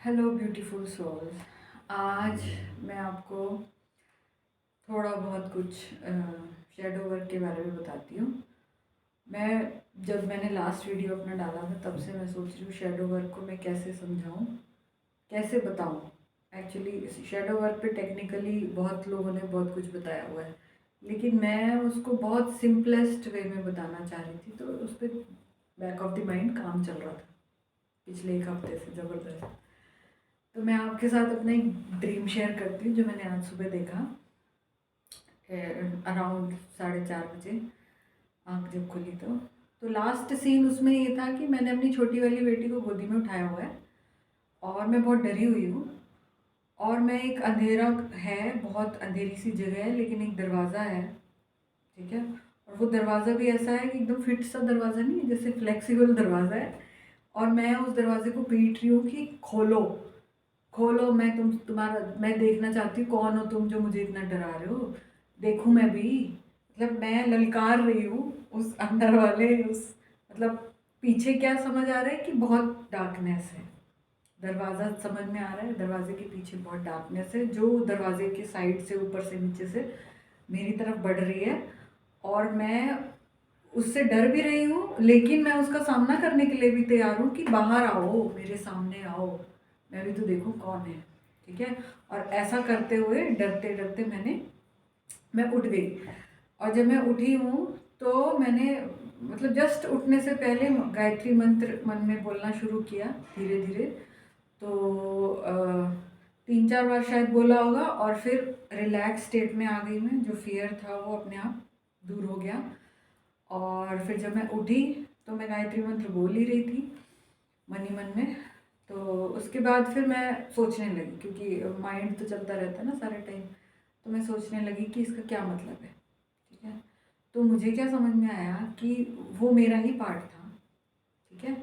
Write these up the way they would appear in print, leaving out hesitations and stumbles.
Hello beautiful souls. आज मैं आपको थोड़ा बहुत कुछ शेडो वर्क के बारे में बताती हूँ। जब मैंने लास्ट वीडियो अपना डाला था तब से मैं सोच रही हूँ शेडो वर्क को मैं कैसे समझाऊँ, कैसे बताऊँ। एक्चुअली शेडो वर्क पे टेक्निकली बहुत लोगों ने बहुत कुछ बताया हुआ है, लेकिन मैं उसको बहुत सिंपलेस्ट वे में बताना चाह रही थी, तो उस पर बैक ऑफ द माइंड काम चल रहा था पिछले एक हफ्ते से ज़बरदस्त। तो मैं आपके साथ अपना एक ड्रीम शेयर करती हूँ जो मैंने आज सुबह देखा। अराउंड 4:30 बजे आँख जब खुली तो लास्ट सीन उसमें ये था कि मैंने अपनी छोटी वाली बेटी को गोदी में उठाया हुआ है और मैं बहुत डरी हुई हूँ। और मैं एक अंधेरा है, बहुत अंधेरी सी जगह है, लेकिन एक दरवाज़ा है, ठीक है। और वो दरवाज़ा भी ऐसा है कि एकदम फिट सा दरवाज़ा नहीं है, जैसे फ्लेक्सिबल दरवाज़ा है। और मैं उस दरवाजे को पीट रही हूँ कि खोलो खोलो, मैं देखना चाहती हूँ कौन हो तुम जो मुझे इतना डरा रहे हो, देखूँ मैं भी। मतलब मैं ललकार रही हूँ उस अंदर वाले उस, मतलब पीछे क्या समझ आ रहा है कि बहुत डार्कनेस है। दरवाज़ा समझ में आ रहा है, दरवाजे के पीछे बहुत डार्कनेस है जो दरवाजे के साइड से, ऊपर से, नीचे से मेरी तरफ बढ़ रही है। और मैं उससे डर भी रही हूँ, लेकिन मैं उसका सामना करने के लिए भी तैयार हूँ कि बाहर आओ, मेरे सामने आओ, मैं भी तो देखूँ कौन है, ठीक है। और ऐसा करते हुए डरते डरते मैं उठ गई। और जब मैं उठी हूँ तो मैंने, मतलब जस्ट उठने से पहले गायत्री मंत्र मन में बोलना शुरू किया धीरे धीरे। तो 3-4 बार शायद बोला होगा और फिर रिलैक्स स्टेट में आ गई मैं, जो फियर था वो अपने आप दूर हो गया। और फिर जब मैं उठी तो मैं गायत्री मंत्र बोल ही रही थी मन ही मन में। तो उसके बाद फिर मैं सोचने लगी, क्योंकि माइंड तो चलता रहता है ना सारे टाइम। तो मैं सोचने लगी कि इसका क्या मतलब है, ठीक है। तो मुझे क्या समझ में आया कि वो मेरा ही पार्ट था, ठीक है।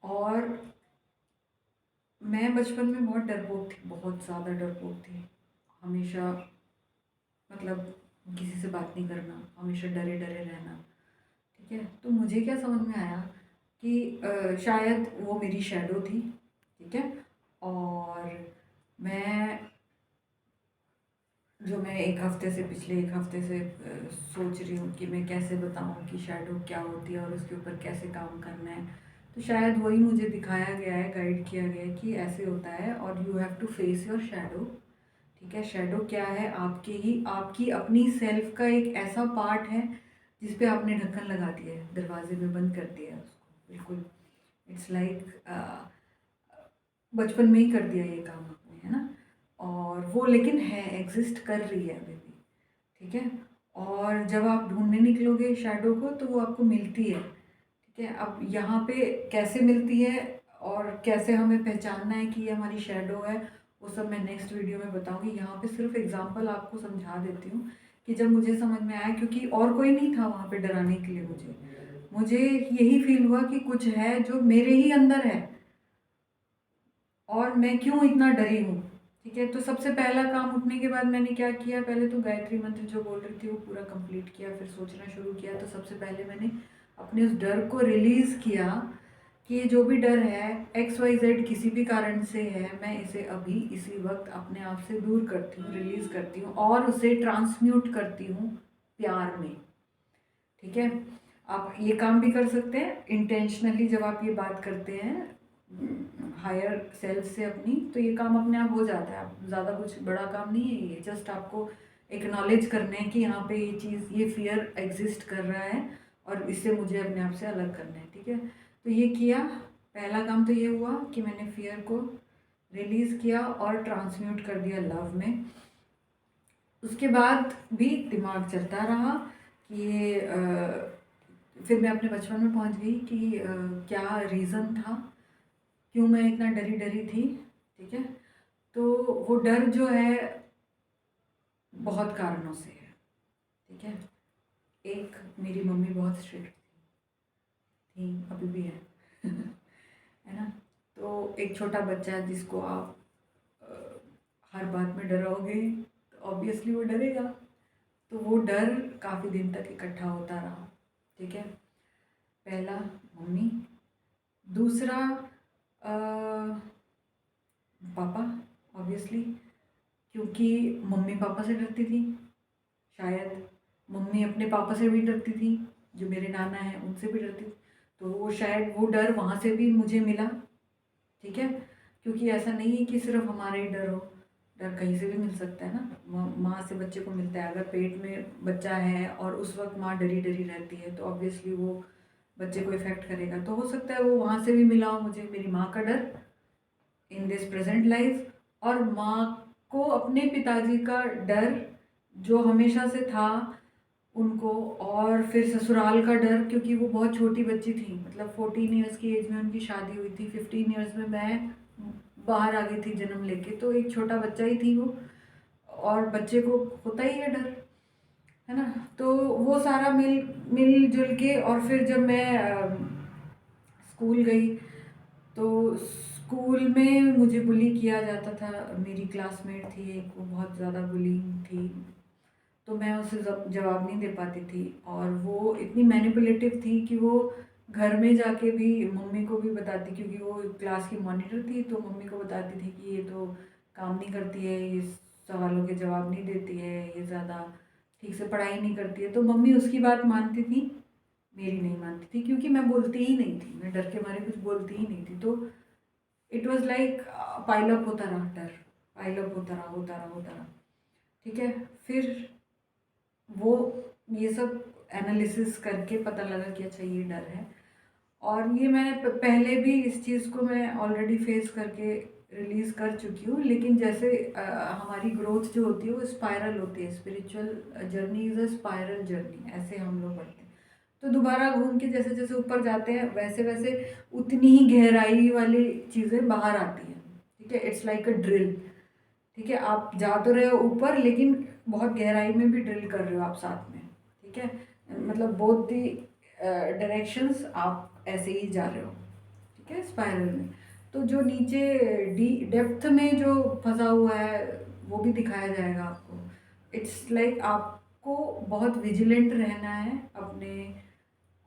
और मैं बचपन में बहुत डरपोक थी, बहुत ज़्यादा डरपोक थी। हमेशा, मतलब किसी से बात नहीं करना, हमेशा डरे डरे रहना, ठीक है। तो मुझे क्या समझ में आया कि शायद वो मेरी शैडो थी, ठीक है। और मैं मैं एक हफ्ते से, पिछले एक हफ्ते से सोच रही हूँ कि मैं कैसे बताऊँ कि शैडो क्या होती है और उसके ऊपर कैसे काम करना है। तो शायद वही मुझे दिखाया गया है, गाइड किया गया है कि ऐसे होता है और you have to face your shadow, ठीक है। शैडो क्या है? आपकी अपनी सेल्फ का एक ऐसा पार्ट है जिस पे आपने ढक्कन लगा दिया है, दरवाजे में बंद कर दिया है उसको, बिल्कुल। इट्स लाइक बचपन में ही कर दिया ये काम आपने, है ना। और वो लेकिन है, एग्जिस्ट कर रही है अभी भी, ठीक है। और जब आप ढूंढने निकलोगे शैडो को तो वो आपको मिलती है, ठीक है। अब यहाँ पे कैसे मिलती है और कैसे हमें पहचानना है कि ये हमारी शैडो है, वो सब मैं नेक्स्ट वीडियो में बताऊंगी। यहाँ पे सिर्फ एग्जांपल आपको समझा देती हूँ कि जब मुझे समझ में आया, क्योंकि और कोई नहीं था वहाँ पे डराने के लिए, मुझे यही फील हुआ कि कुछ है जो मेरे ही अंदर है और मैं क्यों इतना डरी हूँ, ठीक है। तो सबसे पहला काम उठने के बाद मैंने क्या किया, पहले तो गायत्री मंत्र जो बोल रही थी वो पूरा कंप्लीट किया, फिर सोचना शुरू किया। तो सबसे पहले मैंने अपने उस डर को रिलीज़ किया कि ये जो भी डर है, XYZ किसी भी कारण से है, मैं इसे अभी इसी वक्त अपने आप से दूर करती हूँ, रिलीज़ करती हूँ और उसे ट्रांसम्यूट करती हूँ प्यार में, ठीक है। आप ये काम भी कर सकते हैं इंटेंशनली, जब आप ये बात करते हैं हायर सेल्फ से अपनी, तो ये काम अपने आप हो जाता है। आप ज़्यादा कुछ बड़ा काम नहीं है ये, जस्ट आपको एक्नॉलेज करने हैं कि यहाँ पे ये चीज़, ये फियर एग्जिस्ट कर रहा है और इससे मुझे अपने आप से अलग करना है, ठीक है। तो ये किया, पहला काम तो ये हुआ कि मैंने फियर को रिलीज़ किया और ट्रांसम्यूट कर दिया लव में। उसके बाद भी दिमाग चलता रहा कि ये फिर मैं अपने बचपन में पहुंच गई कि क्या रीज़न था, क्यों मैं इतना डरी डरी थी, ठीक है। तो वो डर जो है बहुत कारणों से है, ठीक है। एक, मेरी मम्मी बहुत स्ट्रिक्ट थी, अभी भी है है ना। तो एक छोटा बच्चा जिसको आप हर बात में डराओगे तो ऑब्वियसली वो डरेगा। तो वो डर काफ़ी दिन तक इकट्ठा होता रहा, ठीक है। पहला मम्मी, दूसरा पापा, ऑब्वियसली, क्योंकि मम्मी पापा से डरती थी। शायद मम्मी अपने पापा से भी डरती थी, जो मेरे नाना हैं उनसे भी डरती थी। तो वो शायद वो डर वहाँ से भी मुझे मिला, ठीक है। क्योंकि ऐसा नहीं है कि सिर्फ हमारा ही डर हो, डर कहीं से भी मिल सकता है ना। माँ से बच्चे को मिलता है। अगर पेट में बच्चा है और उस वक्त माँ डरी डरी रहती है तो ऑब्वियसली वो बच्चे को इफ़ेक्ट करेगा। तो हो सकता है वो वहाँ से भी मिला हो मुझे, मेरी माँ का डर इन दिस प्रेजेंट लाइफ, और माँ को अपने पिताजी का डर जो हमेशा से था उनको, और फिर ससुराल का डर, क्योंकि वो बहुत छोटी बच्ची थी। मतलब 14 ईयर्स की एज में उनकी शादी हुई थी, 15 ईयर्स में मैं बाहर आ गई थी जन्म लेके, तो एक छोटा बच्चा ही थी वो, और बच्चे को होता ही है डर, है ना। तो वो सारा मिलजुल के, और फिर जब मैं स्कूल गई तो स्कूल में मुझे बुली किया जाता था। मेरी क्लासमेट थी एक, वो बहुत ज़्यादा बुलिंग थी, तो मैं उसे जवाब नहीं दे पाती थी। और वो इतनी मैनिपुलेटिव थी कि वो घर में जाके भी मम्मी को भी बताती, क्योंकि वो क्लास की मॉनिटर थी, तो मम्मी को बताती थी कि ये तो काम नहीं करती है, ये सवालों के जवाब नहीं देती है, ये ज़्यादा ठीक से पढ़ाई नहीं करती है। तो मम्मी उसकी बात मानती थी, मेरी नहीं मानती थी, क्योंकि मैं बोलती ही नहीं थी, मैं डर के मारे कुछ बोलती ही नहीं थी। तो it was like pile up होता रहा डर, पाइल अप होता रहा होता रहा होता रहा, ठीक है। फिर वो ये सब एनालिसिस करके पता लगा कि अच्छा ये डर है। और ये मैंने पहले भी इस चीज़ को मैं ऑलरेडी फेस करके रिलीज़ कर चुकी हूँ। लेकिन जैसे हमारी ग्रोथ जो होती है वो स्पाइरल होती है, spiritual journey is a spiral journey, ऐसे हम लोग पढ़ते हैं। तो दोबारा घूम के जैसे जैसे ऊपर जाते हैं वैसे वैसे उतनी ही गहराई वाली चीज़ें बाहर आती हैं, ठीक है। इट्स लाइक अ ड्रिल, ठीक है। आप जा तो रहे हो ऊपर, लेकिन बहुत गहराई में भी ड्रिल कर रहे हो आप साथ में, ठीक है। मतलब बोथ दी डायरेक्शंस आप ऐसे ही जा रहे हो, ठीक है, स्पाइरल में। तो जो नीचे डी डेप्थ में जो फंसा हुआ है वो भी दिखाया जाएगा आपको। इट्स लाइक आपको बहुत विजिलेंट रहना है अपने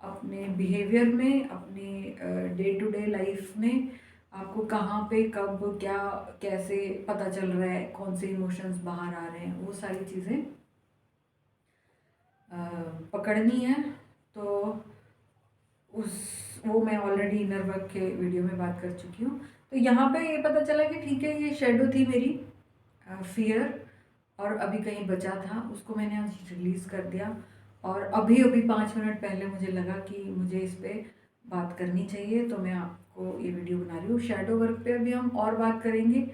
अपने बिहेवियर में, अपने डे टू डे लाइफ में। आपको कहाँ पे कब क्या कैसे पता चल रहा है, कौन से इमोशंस बाहर आ रहे हैं, वो सारी चीज़ें पकड़नी है। तो उस वो मैं ऑलरेडी इनर वर्क के वीडियो में बात कर चुकी हूँ। तो यहाँ पे ये पता चला कि ठीक है, ये शेडो थी मेरी, फियर, और अभी कहीं बचा था, उसको मैंने आज रिलीज़ कर दिया। और अभी अभी 5 मिनट पहले मुझे लगा कि मुझे इस पे बात करनी चाहिए, तो मैं आपको ये वीडियो बना रही हूँ। शेडो वर्क पे अभी हम और बात करेंगे,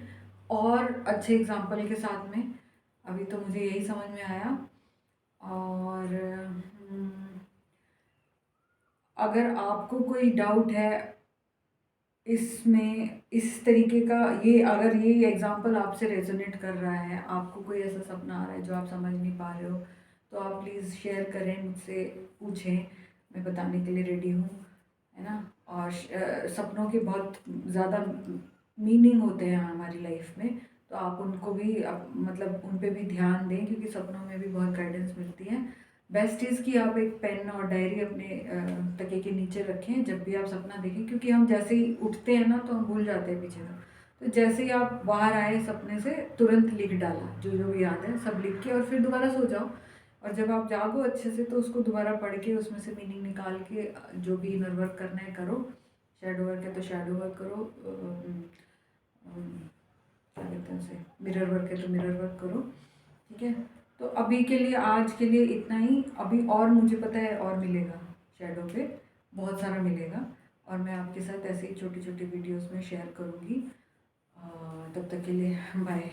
और अच्छे एग्जाम्पल के साथ में। अभी तो मुझे यही समझ में आया। और अगर आपको कोई डाउट है इसमें, इस तरीके का, ये अगर ये एग्जांपल आपसे रेजोनेट कर रहा है, आपको कोई ऐसा सपना आ रहा है जो आप समझ नहीं पा रहे हो, तो आप प्लीज़ शेयर करें, मुझसे पूछें, मैं बताने के लिए रेडी हूँ, है ना। और सपनों के बहुत ज़्यादा मीनिंग होते हैं हमारी लाइफ में, तो आप उनको भी मतलब उन पे भी ध्यान दें, क्योंकि सपनों में भी बहुत गाइडेंस मिलती है। बेस्ट चीज़ कि आप एक पेन और डायरी अपने तकिए के नीचे रखें जब भी आप सपना देखें, क्योंकि हम जैसे ही उठते हैं ना तो हम भूल जाते हैं पीछे का। तो जैसे ही आप बाहर आए सपने से, तुरंत लिख डाला जो जो भी याद है सब लिख के, और फिर दोबारा सो जाओ। और जब आप जागो अच्छे से तो उसको दोबारा पढ़ के उसमें से मीनिंग निकाल के जो भी इनर वर्क करना है करो। शेडो वर्क है तो शेडो वर्क करो, क्या कहते हैं उसे, मिरर वर्क है तो मिरर वर्क करो, ठीक है। तो अभी के लिए, आज के लिए इतना ही। अभी और मुझे पता है और मिलेगा, शेडो पे बहुत सारा मिलेगा, और मैं आपके साथ ऐसे ही छोटी छोटी वीडियोस में शेयर करूँगी। तब तक के लिए बाय।